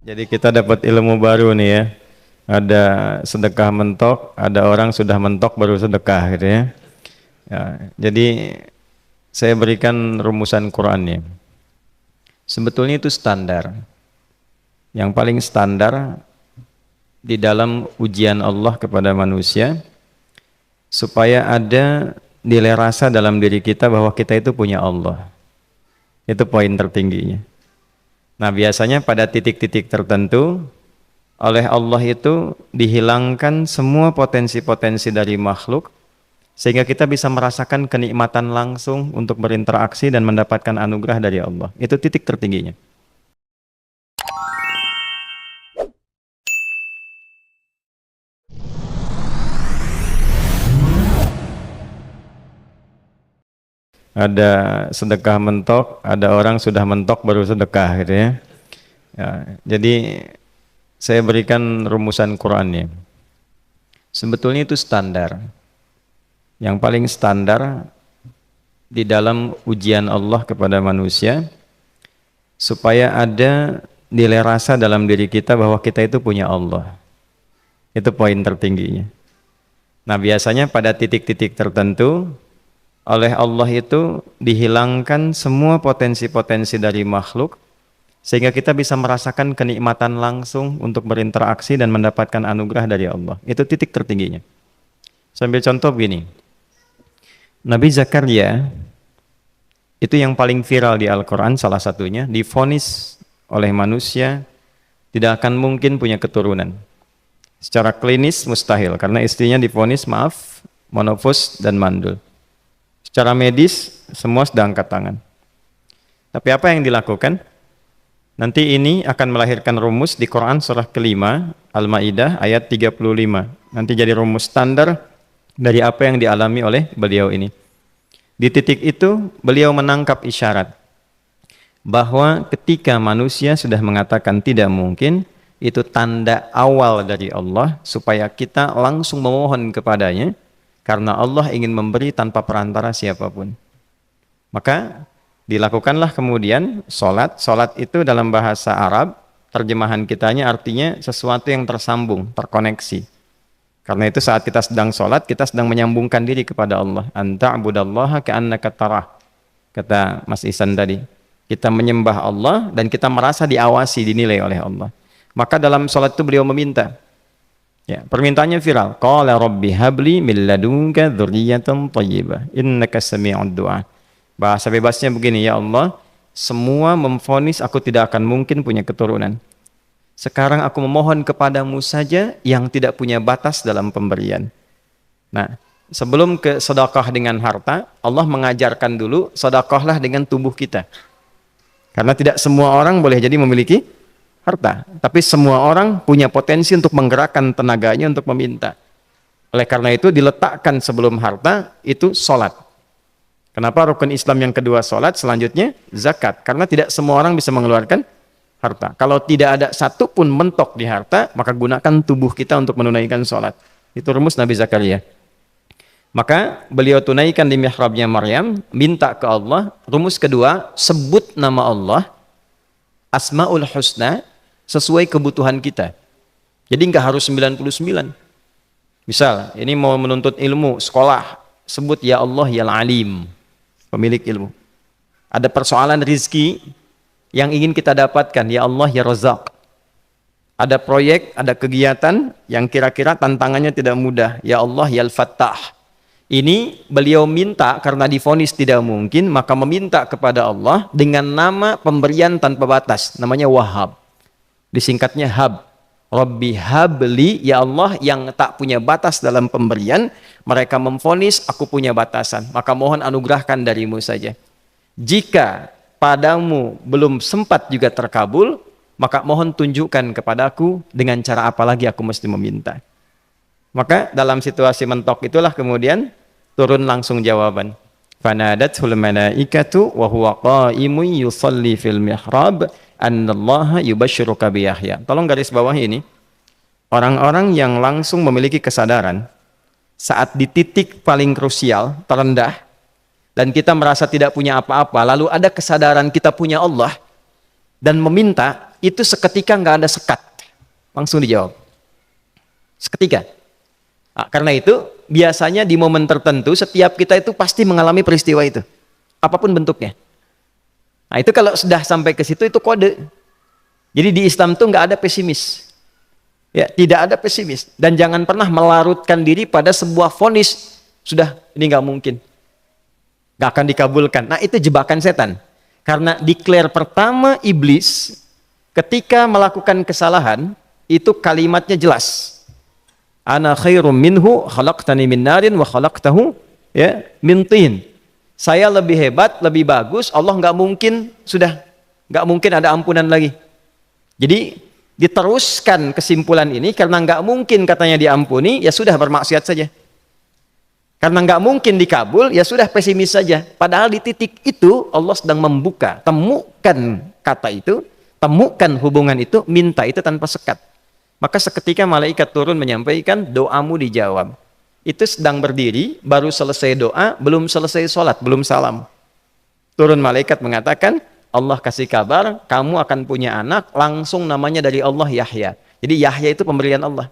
Jadi kita dapat ilmu baru nih ya. Ada sedekah mentok, ada orang sudah mentok baru sedekah gitu ya. Ya, jadi saya berikan rumusan Qur'annya. Sebetulnya itu standar. Yang paling standar di dalam ujian Allah kepada manusia supaya ada nilai rasa dalam diri kita bahwa kita itu punya Allah. Itu poin tertingginya. Nah, biasanya pada titik-titik tertentu oleh Allah itu dihilangkan semua potensi-potensi dari makhluk sehingga kita bisa merasakan kenikmatan langsung untuk berinteraksi dan mendapatkan anugerah dari Allah. Itu titik tertingginya. Ada sedekah mentok, ada orang sudah mentok baru sedekah gitu ya. Ya, jadi saya berikan rumusan Qur'annya. Sebetulnya itu standar. Yang paling standar di dalam ujian Allah kepada manusia supaya ada nilai rasa dalam diri kita bahwa kita itu punya Allah. Itu poin tertingginya. Nah, biasanya pada titik-titik tertentu oleh Allah itu dihilangkan semua potensi-potensi dari makhluk sehingga kita bisa merasakan kenikmatan langsung untuk berinteraksi dan mendapatkan anugerah dari Allah. Itu titik tertingginya. Sambil contoh begini. Nabi Zakaria itu yang paling viral di Al-Quran, salah satunya divonis oleh manusia tidak akan mungkin punya keturunan. Secara klinis mustahil karena istrinya divonis monofus dan mandul. Secara medis semua sudah angkat tangan. Tapi apa yang dilakukan? Nanti ini akan melahirkan rumus di Quran surah kelima Al-Maidah ayat 35. Nanti jadi rumus standar dari apa yang dialami oleh beliau ini. Di titik itu beliau menangkap isyarat bahwa ketika manusia sudah mengatakan tidak mungkin, itu tanda awal dari Allah supaya kita langsung memohon kepadanya karena Allah ingin memberi tanpa perantara siapapun. Maka dilakukanlah kemudian sholat. Sholat itu dalam bahasa Arab, terjemahan kitanya artinya sesuatu yang tersambung, terkoneksi. Karena itu saat kita sedang sholat, kita sedang menyambungkan diri kepada Allah. Anta'budallaha ka'annaka tarah. Kata Mas Ihsan tadi. Kita menyembah Allah dan kita merasa diawasi, dinilai oleh Allah. Maka dalam sholat itu beliau meminta. Ya, permintaannya viral. Qala rabbi habli min ladunka dzurriyyatan thayyibah innaka sami'ud du'a. Bahasa bebasnya begini, ya Allah, semua memvonis aku tidak akan mungkin punya keturunan. Sekarang aku memohon kepadamu saja yang tidak punya batas dalam pemberian. Nah, sebelum ke sedekah dengan harta, Allah mengajarkan dulu sedekahlah dengan tubuh kita. Karena tidak semua orang boleh jadi memiliki harta, tapi semua orang punya potensi untuk menggerakkan tenaganya untuk meminta. Oleh karena itu diletakkan sebelum harta itu sholat. Kenapa rukun Islam yang kedua sholat, selanjutnya zakat? Karena tidak semua orang bisa mengeluarkan harta. Kalau tidak ada satu pun mentok di harta, maka gunakan tubuh kita untuk menunaikan sholat. Itu rumus Nabi Zakaria. Maka beliau tunaikan di mihrabnya Maryam, minta ke Allah. Rumus kedua, sebut nama Allah, Asmaul Husna, sesuai kebutuhan kita. Jadi nggak harus 99. Misal, ini mau menuntut ilmu, sekolah, sebut ya Allah ya Alim, pemilik ilmu. Ada persoalan rizki yang ingin kita dapatkan, ya Allah ya Razak. Ada proyek, ada kegiatan yang kira-kira tantangannya tidak mudah, ya Allah ya Al-Fattah. Ini beliau minta karena divonis tidak mungkin, maka meminta kepada Allah dengan nama pemberian tanpa batas, namanya Wahhab. Disingkatnya Hab. Rabbi habli, ya Allah yang tak punya batas dalam pemberian. Mereka memvonis aku punya batasan, maka mohon anugerahkan darimu saja. Jika padamu belum sempat juga terkabul, maka mohon tunjukkan kepadaku dengan cara apa lagi aku mesti meminta. Maka dalam situasi mentok itulah kemudian turun langsung jawaban. Fanadathul malaikatu wa huwa qa'imun yusalli fil mihrab annallaha yubashshiruka bi Yahya. Tolong garis bawah ini. Orang-orang yang langsung memiliki kesadaran saat di titik paling krusial, terendah, dan kita merasa tidak punya apa-apa, lalu ada kesadaran kita punya Allah dan meminta, itu seketika nggak ada sekat. Langsung dijawab. Seketika. Nah, karena itu, biasanya di momen tertentu, setiap kita itu pasti mengalami peristiwa itu. Apapun bentuknya. Nah itu kalau sudah sampai ke situ, itu kode. Jadi di Islam itu nggak ada pesimis. Ya, tidak ada pesimis. Dan jangan pernah melarutkan diri pada sebuah vonis. Sudah, ini nggak mungkin. Nggak akan dikabulkan. Nah itu jebakan setan. Karena declare pertama iblis, ketika melakukan kesalahan, itu kalimatnya jelas. Ana khairum minhu khalaqtani min narin wa khalaqtahu ya min tin. Saya lebih hebat, lebih bagus. Allah nggak mungkin, sudah nggak mungkin ada ampunan lagi. Jadi diteruskan kesimpulan ini karena nggak mungkin katanya diampuni, ya sudah bermaksiat saja. Karena nggak mungkin dikabul, ya sudah pesimis saja. Padahal di titik itu Allah sedang membuka, temukan kata itu, temukan hubungan itu, minta itu tanpa sekat. Maka seketika malaikat turun menyampaikan doamu dijawab. Itu sedang berdiri, baru selesai doa, belum selesai sholat, belum salam. Turun malaikat mengatakan, Allah kasih kabar, kamu akan punya anak, langsung namanya dari Allah Yahya. Jadi Yahya itu pemberian Allah.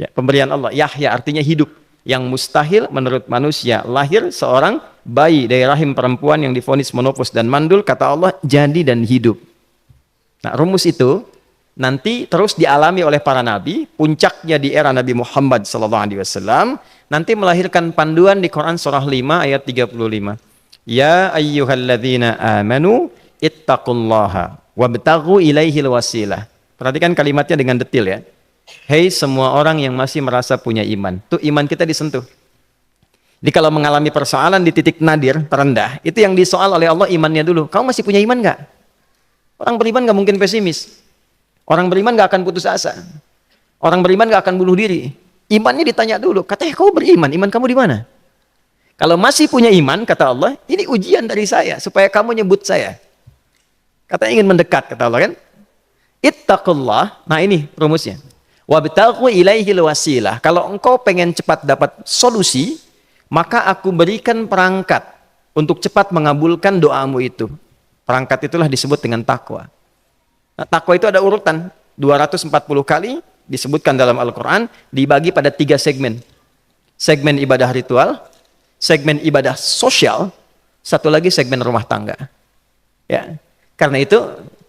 Ya, pemberian Allah. Yahya artinya hidup. Yang mustahil menurut manusia. Lahir seorang bayi dari rahim perempuan yang divonis menopause dan mandul, kata Allah, jadi dan hidup. Nah, rumus itu nanti terus dialami oleh para nabi, puncaknya di era Nabi Muhammad SAW, nanti melahirkan panduan di Quran surah 5 ayat 35. Ya ayyuhalladzina amanu ittaqullaha wabtaghu ilaihil wasilah. Perhatikan kalimatnya dengan detail ya. Hei semua orang yang masih merasa punya iman. Tuh iman kita disentuh. Jadi kalau mengalami persoalan di titik nadir, terendah, itu yang disoal oleh Allah imannya dulu. Kamu masih punya iman nggak? Orang beriman nggak mungkin pesimis. Orang beriman nggak akan putus asa. Orang beriman nggak akan bunuh diri. Imannya ditanya dulu. Katanya kau beriman, iman kamu di mana? Kalau masih punya iman, kata Allah, ini ujian dari saya, supaya kamu nyebut saya. Katanya ingin mendekat, kata Allah kan. Ittaqullah, nah ini rumusnya. Wabtaghu ilaihil wasilah. Kalau engkau pengen cepat dapat solusi, maka aku berikan perangkat untuk cepat mengabulkan doamu itu. Perangkat itulah disebut dengan takwa. Nah, takwa itu ada urutan, 240 kali disebutkan dalam Al-Quran, dibagi pada 3 segmen. Segmen ibadah ritual, segmen ibadah sosial, satu lagi segmen rumah tangga. Ya, karena itu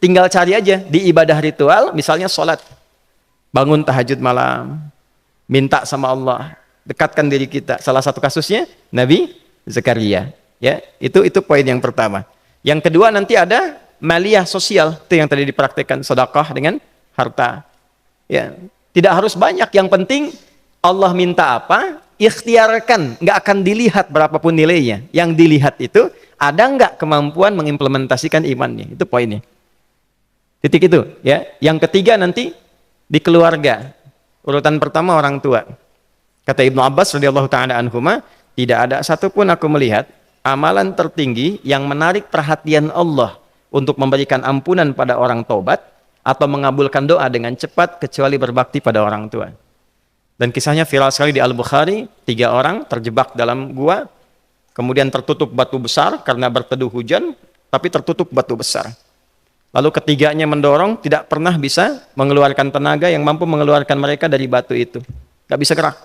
tinggal cari aja di ibadah ritual, misalnya sholat, bangun tahajud malam, minta sama Allah, dekatkan diri kita. Salah satu kasusnya Nabi Zakaria. Ya, itu poin yang pertama. Yang kedua nanti ada maliyah sosial, itu yang tadi dipraktekkan, sedekah dengan harta. Ya, tidak harus banyak, yang penting Allah minta apa, ikhtiarkan, nggak akan dilihat berapapun nilainya. Yang dilihat itu ada nggak kemampuan mengimplementasikan imannya, itu poinnya. Titik itu, ya. Yang ketiga nanti di keluarga. Urutan pertama orang tua. Kata Ibnu Abbas radhiyallahu taala anhuma, tidak ada satupun aku melihat amalan tertinggi yang menarik perhatian Allah untuk memberikan ampunan pada orang taubat atau mengabulkan doa dengan cepat kecuali berbakti pada orang tua. Dan kisahnya viral sekali di Al-Bukhari, 3 orang terjebak dalam gua, kemudian tertutup batu besar karena berteduh hujan, tapi tertutup batu besar. Lalu ketiganya mendorong, tidak pernah bisa mengeluarkan tenaga yang mampu mengeluarkan mereka dari batu itu. Gak bisa gerak.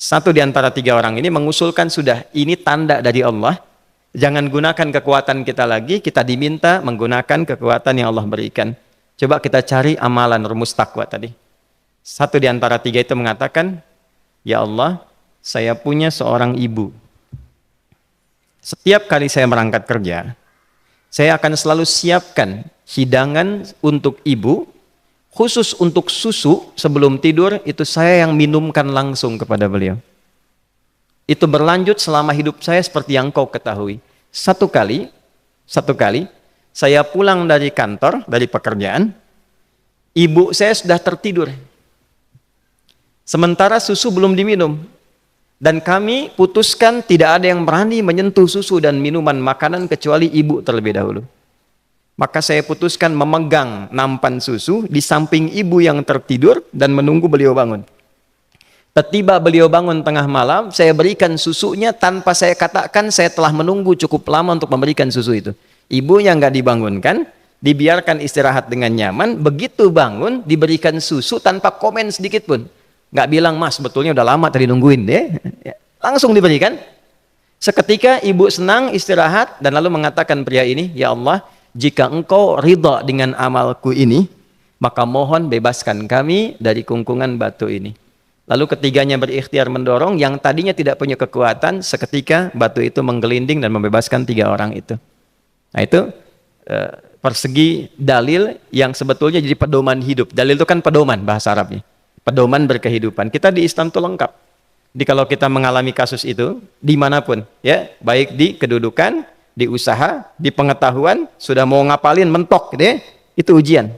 Satu di antara 3 orang ini mengusulkan, sudah, ini tanda dari Allah. Jangan gunakan kekuatan kita lagi, kita diminta menggunakan kekuatan yang Allah berikan. Coba kita cari amalan rumus takwa tadi. Satu di antara 3 itu mengatakan, ya Allah, saya punya seorang ibu. Setiap kali saya berangkat kerja, saya akan selalu siapkan hidangan untuk ibu, khusus untuk susu sebelum tidur, itu saya yang minumkan langsung kepada beliau. Itu berlanjut selama hidup saya seperti yang kau ketahui. Satu kali, saya pulang dari kantor, dari pekerjaan, ibu saya sudah tertidur. Sementara susu belum diminum. Dan kami putuskan tidak ada yang berani menyentuh susu dan minuman makanan kecuali ibu terlebih dahulu. Maka saya putuskan memegang nampan susu di samping ibu yang tertidur dan menunggu beliau bangun. Tiba beliau bangun tengah malam, saya berikan susunya tanpa saya katakan saya telah menunggu cukup lama untuk memberikan susu itu. Ibunya nggak dibangunkan, dibiarkan istirahat dengan nyaman, begitu bangun diberikan susu tanpa komen sedikit pun. Nggak bilang, "Mas, sebetulnya udah lama tadi nungguin deh." Langsung diberikan. Seketika ibu senang istirahat dan lalu mengatakan pria ini, "Ya Allah, jika engkau ridha dengan amalku ini, maka mohon bebaskan kami dari kungkungan batu ini." Lalu ketiganya berikhtiar mendorong, yang tadinya tidak punya kekuatan, seketika batu itu menggelinding dan membebaskan 3 orang itu. Nah itu persegi dalil yang sebetulnya jadi pedoman hidup. Dalil itu kan pedoman bahasa Arabnya. Pedoman berkehidupan. Kita di Islam itu lengkap. Jadi kalau kita mengalami kasus itu dimanapun, ya, baik di kedudukan, di usaha, di pengetahuan, sudah mau ngapalin mentok, gitu ya, itu ujian.